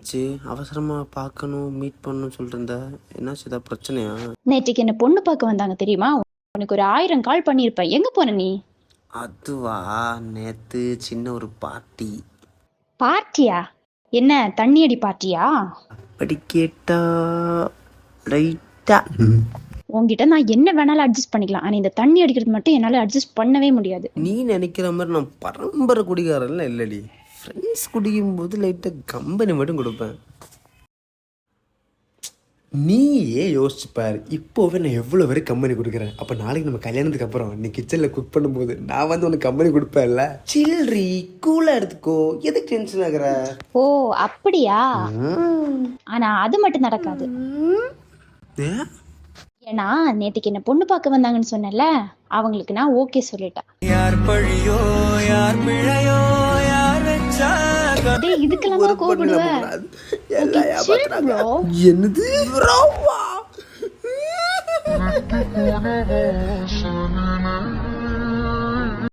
என்னாச்சு? அவசரமா பார்க்கணும், மீட் பண்ணணும்னு சொல்லிட்டு இருந்த. என்னாச்சு, ஏதாவது பிரச்சனையா? நேற்றுக்கு என்ன பொண்ணு பார்க்க வந்தாங்க தெரியுமா? உனக்கு ஒரு 1000 கால் பண்ணியிருப்பேன். எங்க போன நீ? அதுவா, நேத்து சின்ன ஒரு பார்ட்டி. பார்ட்டியா? என்ன தண்ணி அடி பார்ட்டியா? அப்படி கேட்டா லைட்டா. உன்கிட்ட நான் என்ன வேணாலும் அட்ஜஸ்ட் பண்ணிக்கலாம், ஆனா இந்த தண்ணி அடிக்கிறது மட்டும் என்னால அட்ஜஸ்ட் பண்ணவே முடியாது. நீ நினைக்கிற மாதிரி நான் பரம்பரை குடிகாரன்லாம் இல்லடி. ஃப்ரெண்ட்ஸ் குடிக்கும் போது லைட்டாக கம்பெனி மட்டும் கொடுப்பேன். நீயே யோசிச்சு பாரு, இப்போவே நான் எவ்வளோ வரை கம்பெனி கொடுக்குறேன். அப்போ நாளைக்கு நம்ம கல்யாணத்துக்கு அப்புறம் நீ கிச்சனில் குக் பண்ணும்போது நான் வந்து உனக்கு கம்பெனி கொடுப்பேன்ல. சில்ட்ரி கூலாக எடுத்துக்கோ, எதுக்கு டென்ஷன் ஆகுற? ஓ அப்படியா? ஆனா அது மட்டும் நடக்காது. ஏன்? ஏன்னா நேற்றுக்கு என்ன பொண்ணு பார்க்க வந்தாங்கன்னு சொன்னேன்ல, அவங்களுக்கு நான் ஓகே சொல்லிட்டேன். யார் பழியோ யார் பிழையோ யார் வெச்சா டேய், இதுக்கெல்லாமா கோபப்படுவ? என்னது?